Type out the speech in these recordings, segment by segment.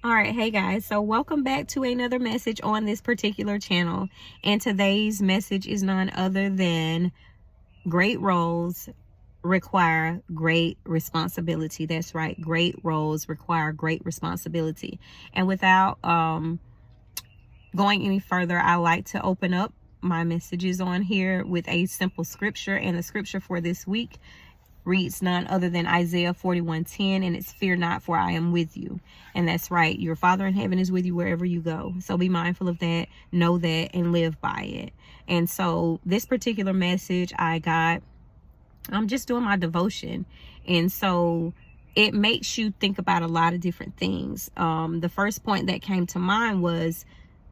All right, hey guys, so welcome back to another message on this particular channel, and today's message is none other than great roles require great responsibility. That's right, great roles require great responsibility. And without going any further, I like to open up my messages on here with a simple scripture, and the scripture for this week reads none other than Isaiah 41:10, and it's fear not, for I am with you. And that's right, your Father in heaven is with you wherever you go. So be mindful of that, know that, and live by it. And so this particular message I got, I'm just doing my devotion, and so it makes you think about a lot of different things. The first point that came to mind was,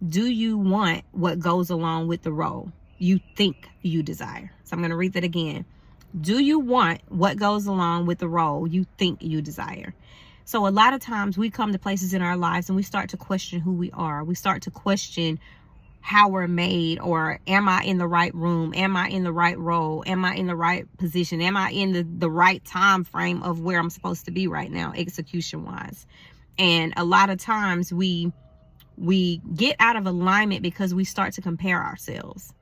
do you want what goes along with the role you think you desire? So I'm going to read that again. Do you want what goes along with the role you think you desire? So a lot of times we come to places in our lives and we start to question who we are. We start to question how we're made, or am I in the right room? Am I in the right role? Am I in the right position? Am I in the right time frame of where I'm supposed to be right now, execution wise? And a lot of times we get out of alignment because we start to compare ourselves.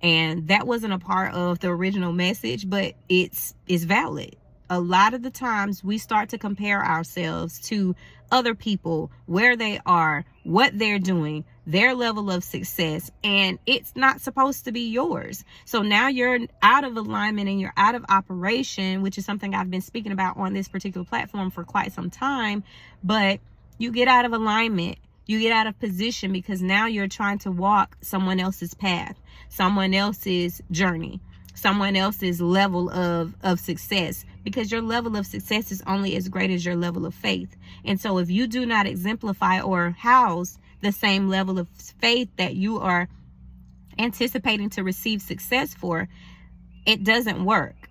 And that wasn't a part of the original message, but it's valid. A lot of the times we start to compare ourselves to other people, where they are, what they're doing, their level of success, and it's not supposed to be yours. So now you're out of alignment and you're out of operation, which is something I've been speaking about on this particular platform for quite some time. But you get out of alignment. You get out of position because now you're trying to walk someone else's path, someone else's journey, someone else's level of success, because your level of success is only as great as your level of faith. And so if you do not exemplify or house the same level of faith that you are anticipating to receive success for, it doesn't work.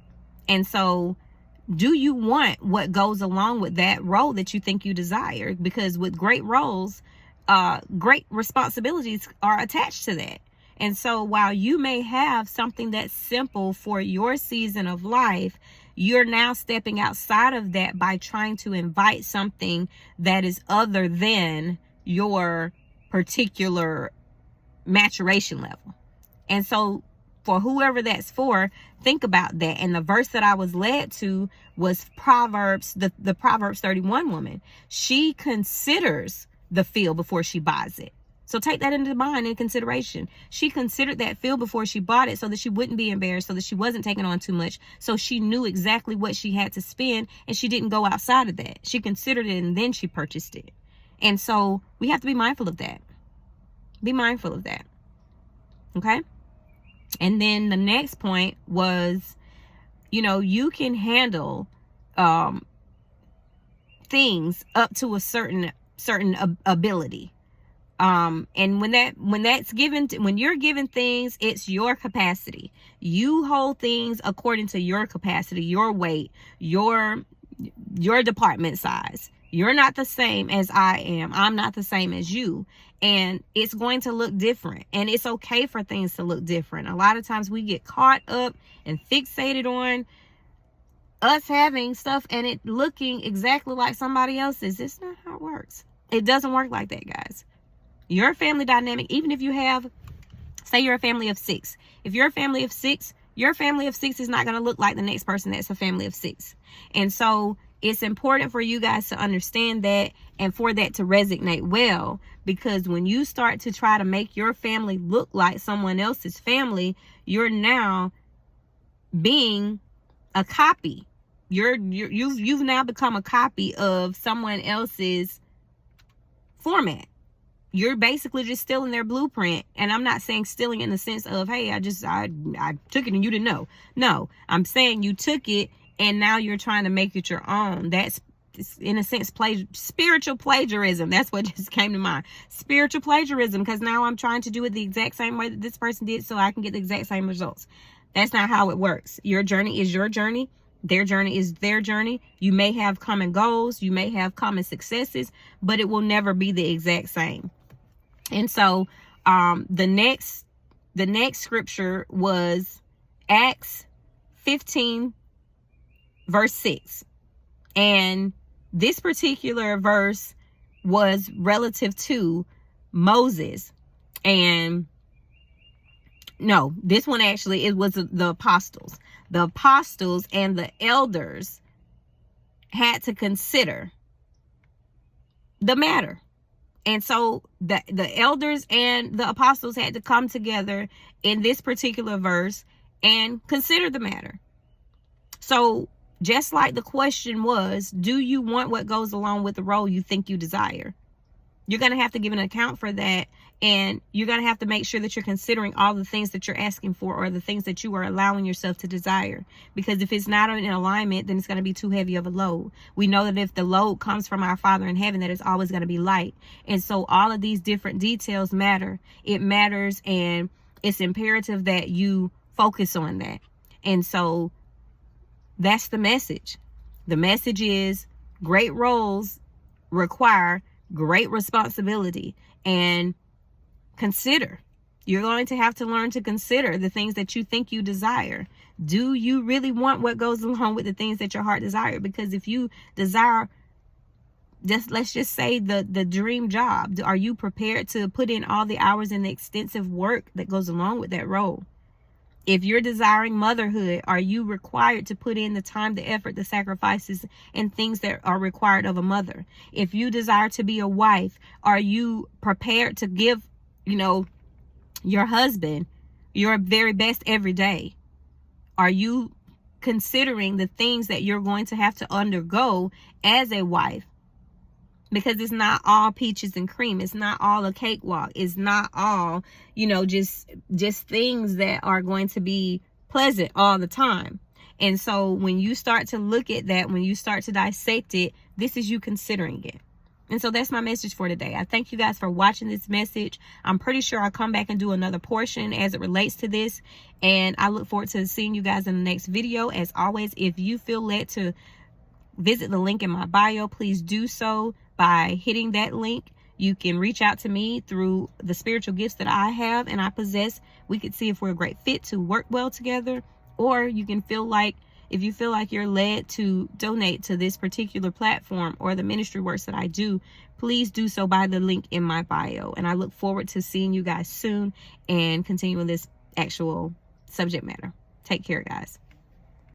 And so do you want what goes along with that role that you think you desire? Because with great roles, great responsibilities are attached to that. And so while you may have something that's simple for your season of life, you're now stepping outside of that by trying to invite something that is other than your particular maturation level. And so for whoever that's for, think about that. And the verse that I was led to was Proverbs, the Proverbs 31 woman. She considers the field before she buys it. So take that into mind and consideration. She considered that field before she bought it so that she wouldn't be embarrassed, so that she wasn't taking on too much. So she knew exactly what she had to spend, and she didn't go outside of that. She considered it and then she purchased it. And so we have to be mindful of that. Be mindful of that. Okay? And then the next point was, you can handle things up to a certain ability. And when that's given when you're given things, it's your capacity. You hold things according to your capacity, your weight, your department size. You're not the same as I am. I'm not the same as you. And it's going to look different. And it's okay for things to look different. A lot of times we get caught up and fixated on us having stuff and it looking exactly like somebody else's. It's not how it works. It doesn't work like that, guys. Your family dynamic, even if you have, say you're a family of 6. If you're a family of 6, your family of 6 is not going to look like the next person that's a family of 6. And so it's important for you guys to understand that and for that to resonate well, because when you start to try to make your family look like someone else's family, you're now being a copy. You've now become a copy of someone else's format. You're basically just stealing their blueprint. And I'm not saying stealing in the sense of, hey, I took it and you didn't know. No, I'm saying you took it and now you're trying to make it your own. That's, in a sense, spiritual plagiarism. That's what just came to mind. Spiritual plagiarism, because now I'm trying to do it the exact same way that this person did so I can get the exact same results. That's not how it works. Your journey is your journey. Their journey is their journey. You may have common goals. You may have common successes, but it will never be the exact same. And so the next scripture was Acts 15 verse 6. And this particular verse was relative to Moses. And no, this one actually, it was the apostles. The apostles and the elders had to consider the matter. And so the elders and the apostles had to come together in this particular verse and consider the matter. So just like the question was, do you want what goes along with the role you think you desire? You're going to have to give an account for that. And you're going to have to make sure that you're considering all the things that you're asking for, or the things that you are allowing yourself to desire. Because if it's not in alignment, then it's going to be too heavy of a load. We know that if the load comes from our Father in heaven, that it's always going to be light. And so all of these different details matter. It matters, and it's imperative that you focus on that. And so that's the message. The message is great roles require great responsibility. And you're going to have to learn to consider the things that you think you desire. Do you really want what goes along with the things that your heart desires? Because if you desire, let's just say the dream job, are you prepared to put in all the hours and the extensive work that goes along with that role? If you're desiring motherhood, are you required to put in the time, the effort, the sacrifices, and things that are required of a mother? If you desire to be a wife, are you prepared to give, your husband your very best every day? Are you considering the things that you're going to have to undergo as a wife? Because it's not all peaches and cream. It's not all a cakewalk. It's not all, just things that are going to be pleasant all the time. And so when you start to look at that, when you start to dissect it, this is you considering it. And so that's my message for today. I thank you guys for watching this message. I'm pretty sure I'll come back and do another portion as it relates to this. And I look forward to seeing you guys in the next video. As always, if you feel led to visit the link in my bio, please do so by hitting that link. You can reach out to me through the spiritual gifts that I have and I possess. We could see if we're a great fit to work well together. Or you can if you feel like you're led to donate to this particular platform or the ministry works that I do, please do so by the link in my bio. And I look forward to seeing you guys soon and continuing this actual subject matter. Take care, guys.